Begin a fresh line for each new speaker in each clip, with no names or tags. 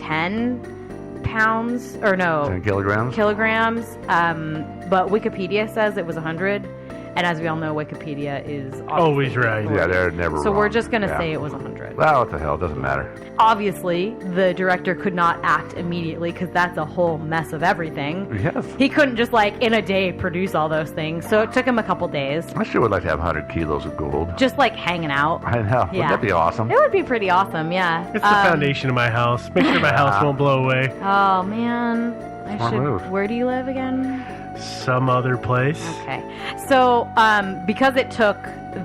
10 pounds, or no,
10 kilograms.
But Wikipedia says it was 100. And as we all know, Wikipedia is
always right.
Yeah, they're never wrong.
So we're just going to say it was 100.
Well, what the hell? It doesn't matter.
Obviously, the director could not act immediately because that's a whole mess of everything.
Yes.
He couldn't just, in a day produce all those things. So it took him a couple days.
I sure would like to have 100 kilos of gold.
Just, hanging out.
I know.
Yeah.
Wouldn't that be awesome?
It would be pretty awesome, yeah.
It's the foundation of my house. Make sure my house won't blow away.
Oh, man.
Move.
Where do you live again?
Some other place.
Okay. So, because it took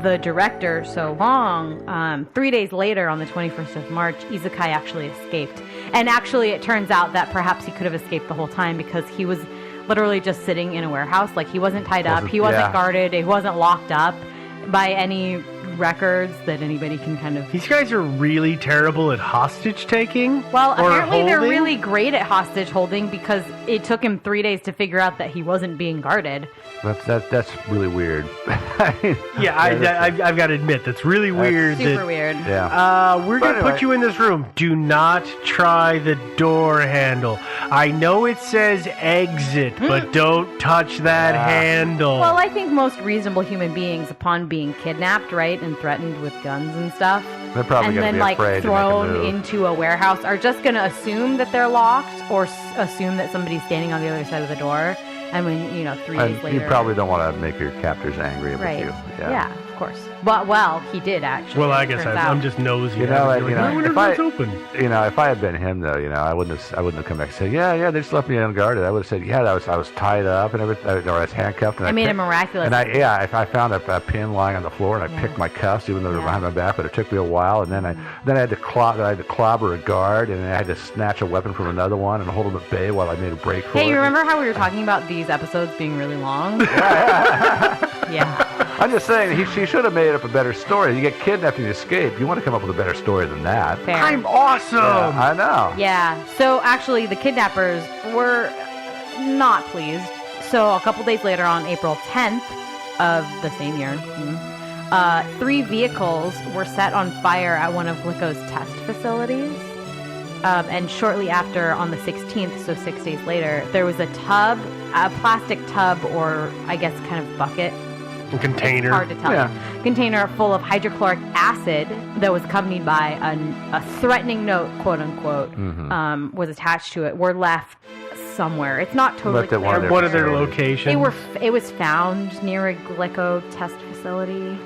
the director so long, 3 days later, on the 21st of March, Izakai actually escaped. And actually, it turns out that perhaps he could have escaped the whole time because he was literally just sitting in a warehouse. He wasn't tied up. He wasn't guarded. He wasn't locked up by any records that anybody can kind of...
These guys are really terrible at hostage taking.
Well, apparently they're really great at hostage holding because it took him 3 days to figure out that he wasn't being guarded.
That's really weird.
I've got to admit, that's really weird.
Super weird.
Yeah.
We're going to put you in this room. Do not try the door handle. I know it says exit, but don't touch that handle.
Well, I think most reasonable human beings, upon being kidnapped, right, and threatened with guns and stuff,
they're probably
and then
afraid
thrown
to make a move.
into a warehouse, are just going to assume that they're locked or assume that somebody's standing on the other side of the door. And when 3 days later,
you probably don't want to make your captors angry with you.
Yeah, of course. Well, he did actually.
Well, I guess I'm just nosy.
If I had been him though, I wouldn't have come back and said, yeah, they just left me unguarded. I would have said, I was tied up and everything, or I was handcuffed. And
I made a miraculous.
And I found a pin lying on the floor and I picked my cuffs, even though they were behind my back. But it took me a while, and then I had to clobber a guard, and I had to snatch a weapon from another one and hold him at bay while I made a break for it.
Hey, you remember how we were talking about these episodes being really long? Yeah.
I'm just saying, he should have made up a better story. You get kidnapped and you escape. You want to come up with a better story than that.
Fair.
I'm awesome!
Yeah, I know.
Yeah. So actually, the kidnappers were not pleased. So a couple days later, on April 10th of the same year, 3 vehicles were set on fire at one of Glico's test facilities. And shortly after, on the 16th, so 6 days later, there was a plastic tub, or I guess kind of bucket.
A container.
It's hard to tell.
Yeah.
Container full of hydrochloric acid that was accompanied by a threatening note, quote unquote, was attached to it. Were left somewhere. It's not totally clear.
What are their locations?
It was found near a Glico test facility.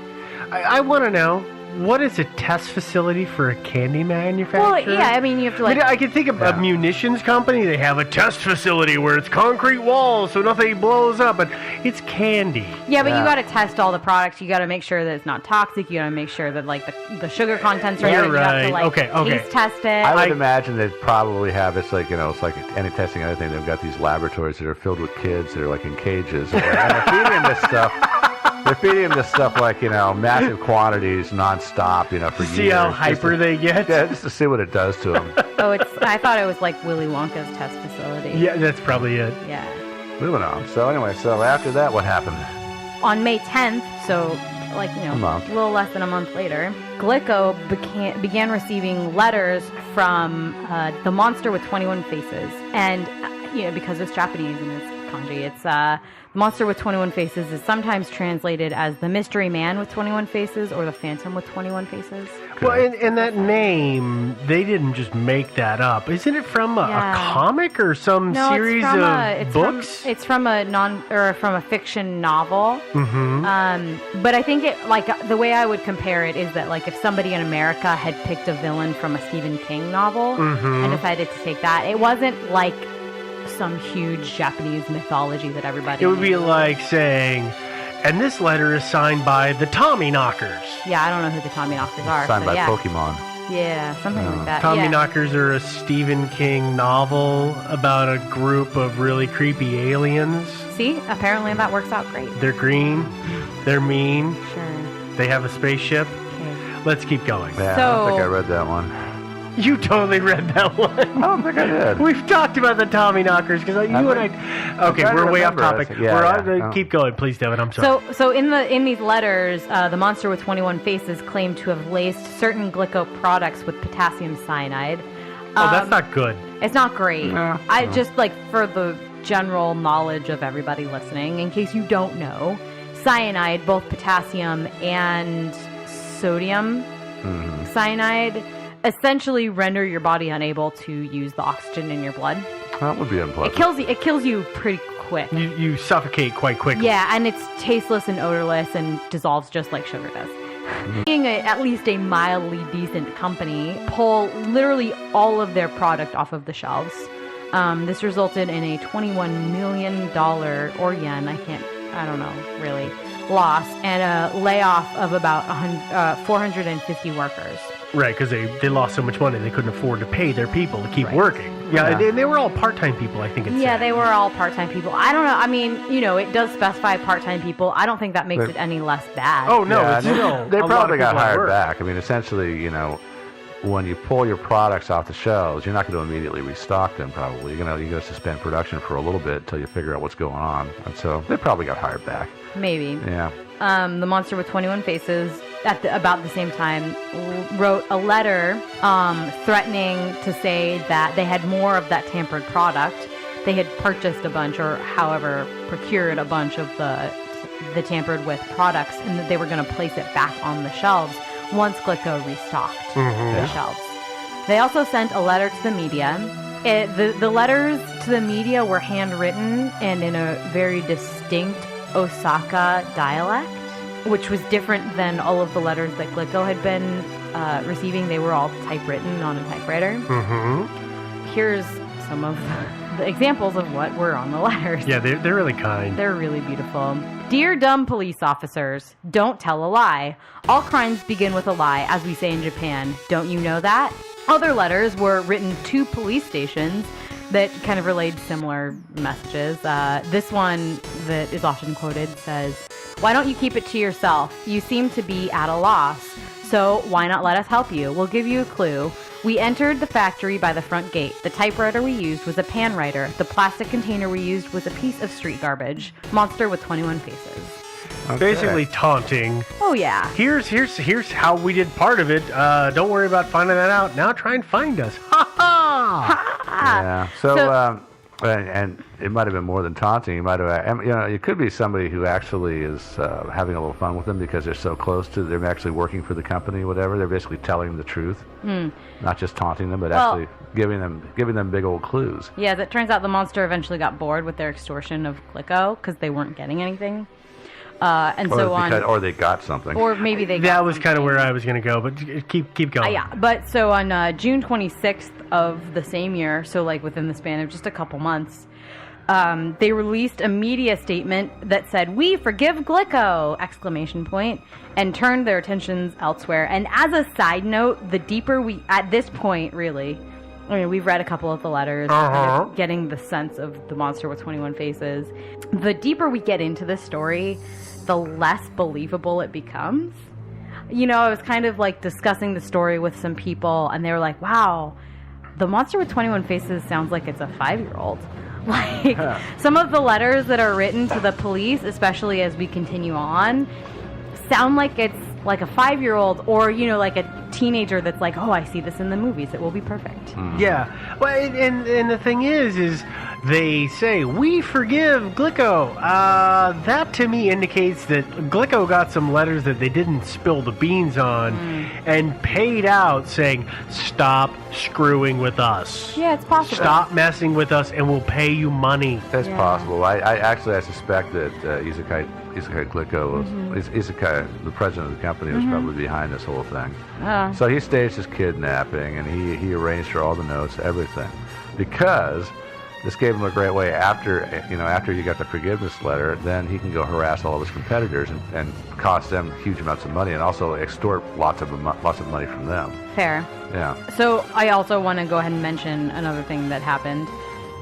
I want to know, what is a test facility for a candy manufacturer?
Well, yeah, I mean, you have to
I can think of a munitions company. They have a test facility where it's concrete walls so nothing blows up, but it's candy.
Yeah, but you got to test all the products. You got to make sure that it's not toxic. You got to make sure that the sugar contents are
You're
right.
right.
You have to taste test it.
I would imagine they'd probably have it's like any testing, anything. They've got these laboratories that are filled with kids that are in cages, and they're feeding them this stuff. They're feeding him this stuff massive quantities, nonstop, for years.
See how hyper they get?
Yeah, just to see what it does to them.
I thought it was like Willy Wonka's test facility.
Yeah, that's probably it.
Yeah.
Moving on. So anyway, after that, what happened?
On May 10th, so a little less than a month later, Glico began receiving letters from the monster with 21 faces. And, because it's Japanese and it's kanji, it's the monster with 21 faces is sometimes translated as the mystery man with 21 faces or the phantom with 21 faces.
Well, and that name, they didn't just make that up. Isn't it from a comic or some series of books?
It's from a fiction novel.
Mm-hmm.
But I think the way I would compare it is that if somebody in America had picked a villain from a Stephen King novel and decided to take that, it wasn't like some huge Japanese mythology that everybody...
It would be like saying, and this letter is signed by the Tommy Knockers.
Yeah, I don't know who the Tommy Knockers are.
Signed by Pokemon.
Yeah, something like that.
Tommy Knockers are a Stephen King novel about a group of really creepy aliens.
See? Apparently that works out great.
They're green. They're mean.
Sure.
They have a spaceship.
Okay.
Let's keep going.
Yeah, I don't think I read that one.
You totally read that one.
I don't think I did.
We've talked about the Tommy Knockers because you and I. Okay, we're way off topic. Keep going, please, Devin. I'm sorry.
So in these letters, the monster with 21 faces claimed to have laced certain Glico products with potassium cyanide.
That's not good.
It's not great.
No.
I just, like, for the general knowledge of everybody listening, in case you don't know, cyanide, both potassium and sodium cyanide, essentially render your body unable to use the oxygen in your blood.
That would be unpleasant.
It kills you pretty quick.
You suffocate quite quickly.
Yeah, and it's tasteless and odorless and dissolves just like sugar does. Being at least a mildly decent company, pull literally all of their product off of the shelves. This resulted in a $21 million or yen, I don't know, really, loss, and a layoff of about 450 workers.
Right, because they lost so much money they couldn't afford to pay their people to keep working. Yeah,
Yeah.
they were all part-time people, I think it's
Yeah, they were all part-time people. I don't know. I mean, it does specify part-time people. I don't think that makes it any less bad.
Oh, no,
Yeah,
it's
and
still
they
a lot
probably
of
got
people at
hired
work.
back. I mean, essentially, when you pull your products off the shelves, you're not going to immediately restock them. Probably, you're going to suspend production for a little bit until you figure out what's going on. And so they probably got hired back.
Maybe.
Yeah.
The Monster with 21 Faces, about the same time, wrote a letter threatening to say that they had more of that tampered product. They had purchased a bunch, or however, procured a bunch of the tampered with products, and that they were going to place it back on the shelves once Glico restocked the shelves. They also sent a letter to the media. The letters to the media were handwritten and in a very distinct Osaka dialect, which was different than all of the letters that Glico had been receiving. They were all typewritten on a typewriter. Here's some of the examples of what were on the letters.
Yeah, they're really kind.
They're really beautiful. Dear dumb police officers, don't tell a lie. All crimes begin with a lie, as we say in Japan. Don't you know that? Other letters were written to police stations that kind of relayed similar messages. This one that is often quoted says, "Why don't you keep it to yourself? You seem to be at a loss. So why not let us help you? We'll give you a clue. We entered the factory by the front gate. The typewriter we used was a pan writer. The plastic container we used was a piece of street garbage. Monster with 21 faces."
Okay.
Basically taunting.
Oh, yeah.
Here's how we did part of it. Don't worry about finding that out. Now try and find us. Ha ha!
Yeah. So and it might have been more than taunting. You might have, it could be somebody who actually is having a little fun with them because they're so close to. They're actually working for the company, whatever. They're basically telling them the truth, not just taunting them, but actually giving them big old clues.
Yeah, as it turns out, the Monster eventually got bored with their extortion of Glico because they weren't getting anything.
Or they got something.
Or maybe they got
That was kind of
something.
where I was going to go, but keep going.
Yeah, but so on June 26th of the same year, so like within the span of just a couple months, they released a media statement that said, "We forgive Glico!" exclamation point, and turned their attentions elsewhere. And as a side note, the deeper we, at this point, really, I mean, we've read a couple of the letters, kind of getting the sense of the Monster with 21 Faces. The deeper we get into this story, the less believable it becomes. I was kind of like discussing the story with some people, and they were like, "Wow, the Monster with 21 Faces sounds like it's a 5-year-old." Like, some of the letters that are written to the police, especially as we continue on, sound like it's like a 5-year-old or, like a teenager that's like, "Oh, I see this in the movies. It will be perfect."
Yeah. Well, and the thing is they say, "We forgive Glico." That to me indicates that Glico got some letters that they didn't spill the beans on and paid out saying, "Stop screwing with us.
Yeah, it's possible.
Stop messing with us and we'll pay you money."
That's possible. I suspect that Isekai Glico, Isekai, the president of the company, was probably behind this whole thing. So he staged his kidnapping, and he arranged for all the notes, everything, because this gave him a great way. After you got the forgiveness letter, then he can go harass all of his competitors and cost them huge amounts of money, and also extort lots of money from them.
Fair.
Yeah.
So I also want to go ahead and mention another thing that happened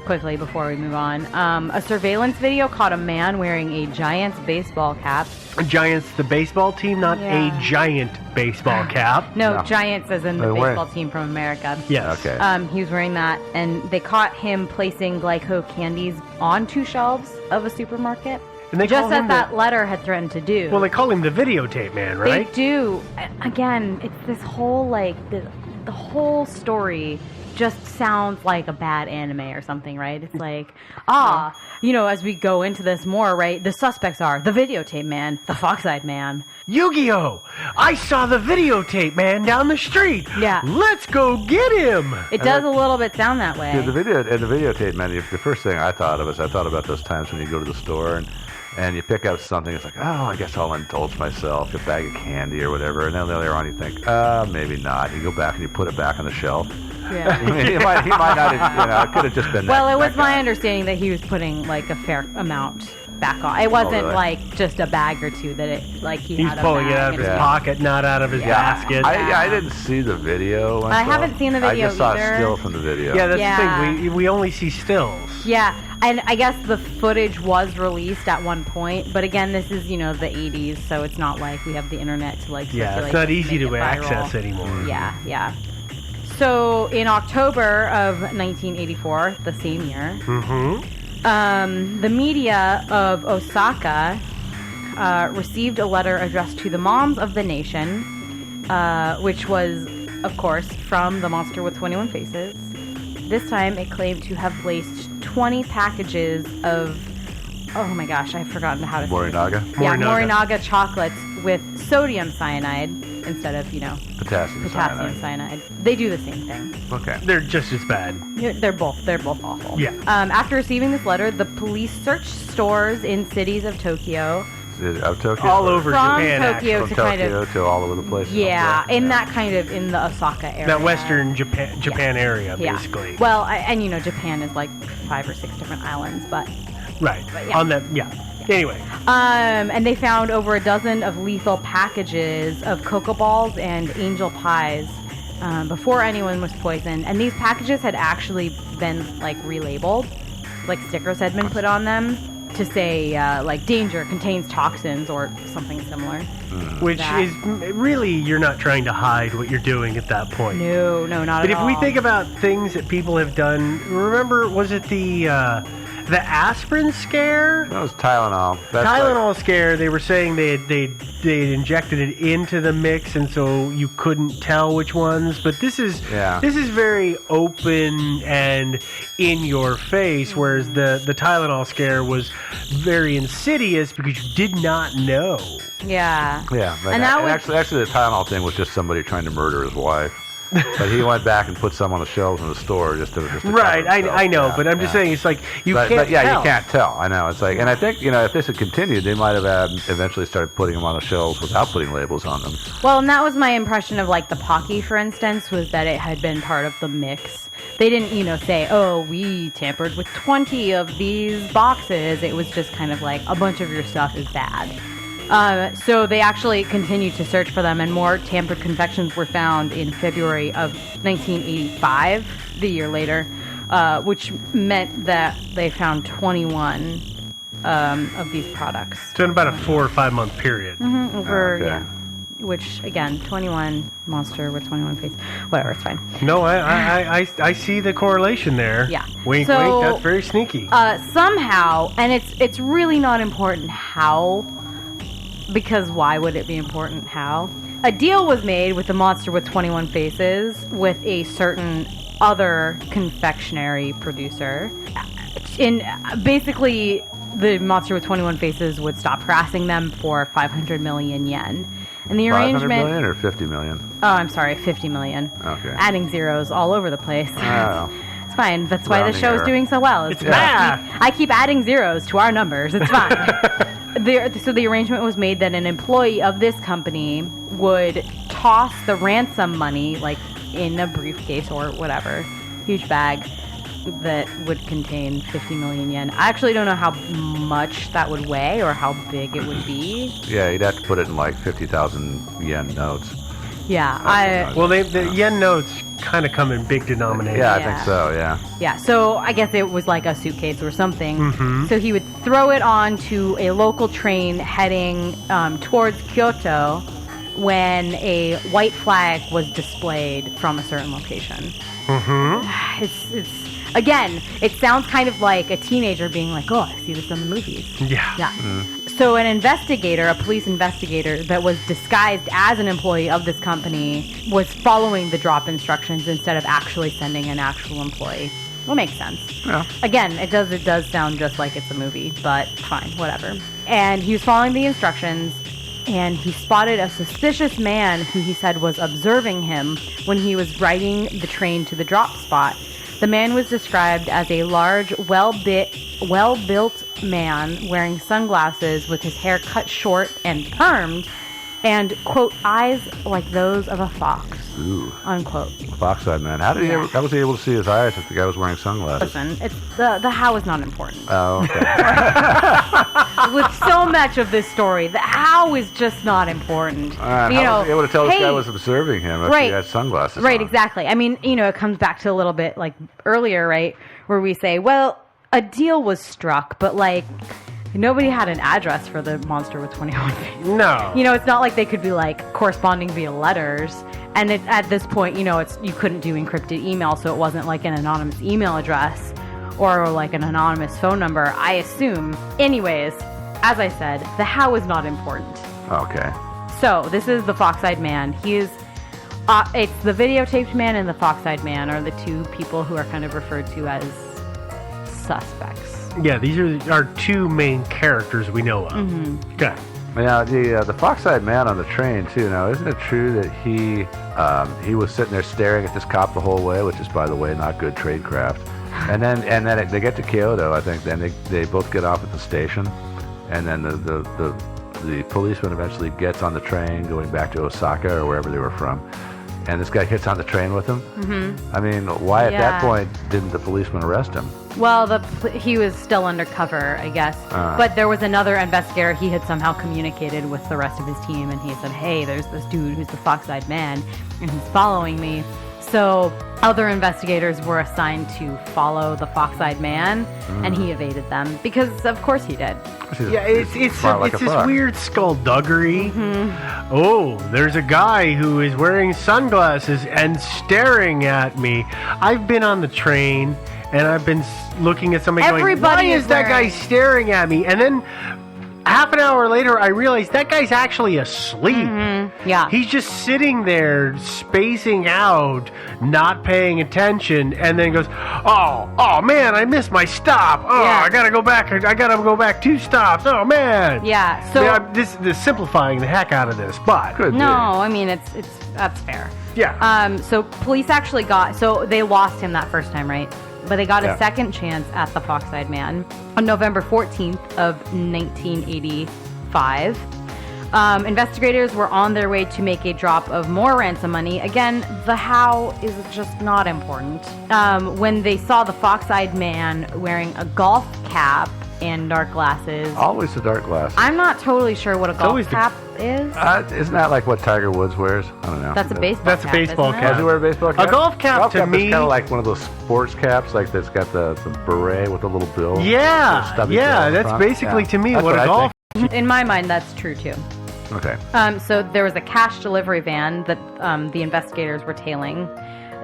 quickly before we move on. A surveillance video caught a man wearing a Giants baseball cap.
Giants, the baseball team, not
Yeah.
a giant baseball cap.
No,
No.
Giants as in the
They're wearing-
baseball team from America.
Yes.
Okay.
He was wearing that, and they caught him placing Glico candies onto shelves of a supermarket.
And they
Just
call
as
him
that letter had threatened to do.
Well, they call him the videotape man, right?
They do. Again, it's this whole, the whole story just sounds like a bad anime or something, right? It's like, as we go into this more, right, the suspects are the videotape man, the fox-eyed man.
Yu-Gi-Oh! I saw the videotape man down the street.
Yeah.
Let's go get him.
It does a little bit sound that way.
Yeah, the videotape man. The first thing I thought of is I thought about those times when you go to the store and you pick out something. It's like, I guess I'll indulge myself, a bag of candy or whatever. And then later on, you think, maybe not. You go back and you put it back on the shelf.
Yeah.
I mean, he might not have, it could have just been.
Well, it was
that
my
guy.
understanding that he was putting like a fair amount back on. It wasn't
really?
like just a bag or two that it like he
He's
had a
pulling it
bag
out of his
and-
pocket, not out of his basket.
I didn't see the video.
I haven't seen the video
I just saw
either.
a still from the video.
Yeah, that's
Yeah.
the thing. We only see stills.
Yeah, and I guess the footage was released at one point, but again, this is, the 80s, so it's not like we have the internet to like
Yeah,
circulate
it's not
this
easy
make
to
it viral.
access anymore.
Yeah. So in October of 1984, the same year, the media of Osaka received a letter addressed to the moms of the nation, which was, of course, from the monster with 21 faces. This time, it claimed to have placed 20 packages of, oh my gosh, I've forgotten how to say it.
Morinaga?
Yeah,
Morinaga.
Morinaga chocolates with sodium cyanide instead of,
Potassium
cyanide. They do the same thing.
Okay.
They're just as bad.
They're both awful.
Yeah.
After receiving this letter, the police searched stores in cities of Tokyo.
Of Tokyo?
All over
From
Japan,
Tokyo
actually.
From
to kind
Tokyo
of
to all over the place.
yeah,
Okay.
in that kind of in the Osaka area.
That western Japan area, basically.
Yeah. Well, and Japan is like 5 or 6 different islands, but
Right.
yeah.
On that, yeah. Anyway.
and they found over a dozen of lethal packages of cocoa balls and angel pies before anyone was poisoned. And these packages had actually been like relabeled, like stickers had been put on them to say like danger contains toxins or something similar.
Which
that.
is really, you're not trying to hide what you're doing at that point.
No, not
But
at
if
all.
we think about things that people have done, remember, was it the aspirin scare?
That was Tylenol. That's
Tylenol scare, they were saying they had injected it into the mix, and so you couldn't tell which ones. But this is very open and in your face, whereas the Tylenol scare was very insidious because you did not know.
Yeah.
Yeah,
And that was-
actually, the Tylenol thing was just somebody trying to murder his wife. But he went back and put some on the shelves in the store just to
Right,
cover himself.
I know,
Yeah,
but I'm just saying it's like you
but
can't
yeah,
tell.
you can't tell. I know. It's like, and I think if this had continued, they might have eventually started putting them on the shelves without putting labels on them.
Well, and that was my impression of like the Pocky, for instance, was that it had been part of the mix. They didn't, say, oh, we tampered with 20 of these boxes. It was just kind of like a bunch of your stuff is bad. So they actually continued to search for them, and more tampered confections were found in February of 1985, the year later, which meant that they found 21 of these products.
So in about a 4 or 5 month period.
Over,
Okay.
yeah. Which, again, 21 monster with 21 face. Whatever, it's fine.
No, I see the correlation there.
Yeah.
Wink,
So,
wink. That's very sneaky.
Somehow, and it's really not important how, because why would it be important how? A deal was made with the monster with 21 faces with a certain other confectionery producer. In basically, the monster with 21 faces would stop harassing them for 500 million yen. And the
500
arrangement.
million or 50 million?
Oh, I'm sorry, 50 million.
Okay.
Adding zeros all over the place.
Oh.
It's fine. That's why the
Rounding
show is
error.
doing so well.
It's math.
I keep adding zeros to our numbers. It's fine. So the arrangement was made that an employee of this company would toss the ransom money, like in a briefcase or whatever, huge bag, that would contain 50 million yen. I actually don't know how much that would weigh or how big it would be.
Yeah, you'd have to put it in like 50,000 yen notes.
Yeah,
Well, the yen notes kind of come in big denominations.
Yeah, I
Yeah.
think so, yeah.
Yeah, so I guess it was like a suitcase or something. So he would throw it onto a local train heading towards Kyoto when a white flag was displayed from a certain location. It's again, it sounds kind of like a teenager being like, "Oh, I see this in the movies."
Yeah.
Yeah. So a police investigator that was disguised as an employee of this company was following the drop instructions instead of actually sending an actual employee. Well, makes sense.
Yeah.
Again, it does sound just like it's a movie, but fine, whatever. And he was following the instructions, and he spotted a suspicious man who he said was observing him when he was riding the train to the drop spot. The man was described as a large, well-built man wearing sunglasses with his hair cut short and permed, and, quote, eyes like those of a fox,
Ooh.
unquote.
Fox-eyed man. How was he able to see his eyes if the guy was wearing sunglasses?
Listen, it's the how is not important.
Oh, okay.
With so much of this story, the how is just not important.
How was he able to tell this guy was observing him if he had sunglasses
Right,
on?
exactly. I mean, it comes back to a little bit like earlier, right, where we say, well, a deal was struck, but like nobody had an address for the monster with 21 faces.
No.
It's not like they could be like corresponding via letters. And at this point, you couldn't do encrypted email, so it wasn't like an anonymous email address or like an anonymous phone number, I assume. Anyways, as I said, the how is not important.
Okay.
So this is the fox-eyed man. He is. It's the videotaped man and the fox-eyed man are the two people who are kind of referred to as suspects.
Yeah, these are our two main characters we know of.
Mm-hmm.
Okay.
Now, the fox-eyed man on the train, too. Now, isn't it true that he was sitting there staring at this cop the whole way, which is, by the way, not good tradecraft. And then they get to Kyoto, I think. Then they both get off at the station, and then the policeman eventually gets on the train going back to Osaka or wherever they were from. And this guy gets on the train with him. Mm-hmm. I mean, why at that point didn't the policeman arrest him?
Well, he was still undercover, I guess. But there was another investigator. He had somehow communicated with the rest of his team, and he said, hey, there's this dude who's the fox-eyed man, and he's following me. So other investigators were assigned to follow the fox-eyed man, and he evaded them, because of course he did.
Yeah, it's this weird skullduggery. Mm-hmm. Oh, there's a guy who is wearing sunglasses and staring at me. I've been on the train, and I've been looking at somebody going, why is that guy staring at me? And then half an hour later, I realized that guy's actually asleep.
Mm-hmm. Yeah.
He's just sitting there, spacing out, not paying attention, and then goes, oh man, I missed my stop. Oh, yeah. I gotta go back 2 stops. Oh man.
Yeah. So
this is simplifying the heck out of this, but
I mean that's fair.
Yeah.
So police actually they lost him that first time, right? But they got a second chance at the fox-eyed man on November 14th of 1985. Investigators were on their way to make a drop of more ransom money. Again, the how is just not important. When they saw the fox-eyed man wearing a golf cap and dark glasses.
Always the dark glasses.
I'm not totally sure what a golf cap is.
Isn't that like what Tiger Woods wears? I don't know.
That's a baseball cap.
That's a baseball cap.
Does he wear a baseball cap?
A golf cap to me
is kind of like one of those sports caps, like that's got the beret with the little bill.
Yeah, that's basically to me what a golf.
In my mind, that's true too.
Okay.
So there was a cash delivery van that the investigators were tailing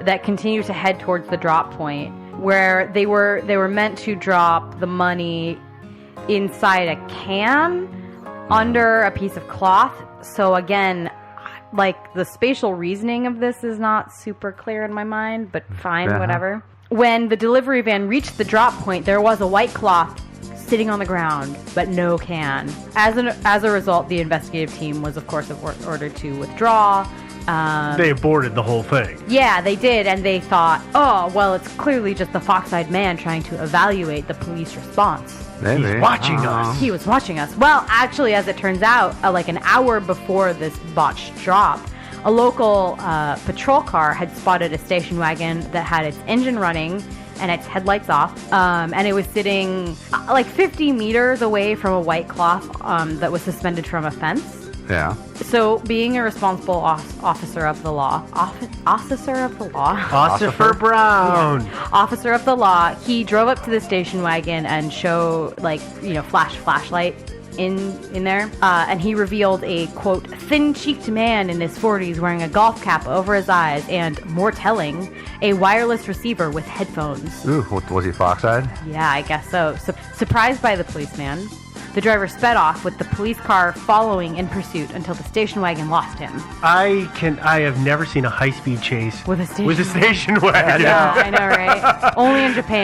that continued to head towards the drop point, where they were meant to drop the money inside a can under a piece of cloth. So again, like the spatial reasoning of this is not super clear in my mind, but fine, whatever. When the delivery van reached the drop point, there was a white cloth sitting on the ground, but no can. As a result, the investigative team was, of course, ordered to withdraw.
They aborted the whole thing.
Yeah, they did, and they thought, oh, well, it's clearly just the fox-eyed man trying to evaluate the police response.
Maybe.
He's watching us.
He was watching us. Well, actually, as it turns out, like an hour before this botched drop, a local patrol car had spotted a station wagon that had its engine running and its headlights off, and it was sitting like 50 meters away from a white cloth that was suspended from a fence.
Yeah.
So, being a responsible officer of the law, Officer
Brown.
Yeah. Officer of the law, he drove up to the station wagon and flashed flashlight in there, and he revealed a, quote, thin-cheeked man in his 40s wearing a golf cap over his eyes and, more telling, a wireless receiver with headphones.
Ooh, was he fox-eyed?
Yeah, I guess so. Surprised by the policeman, The driver sped off with the police car following in pursuit until the station wagon lost him.
I have never seen a high-speed chase
With a station
with a station wagon.
Yeah, I know, right? Only in Japan.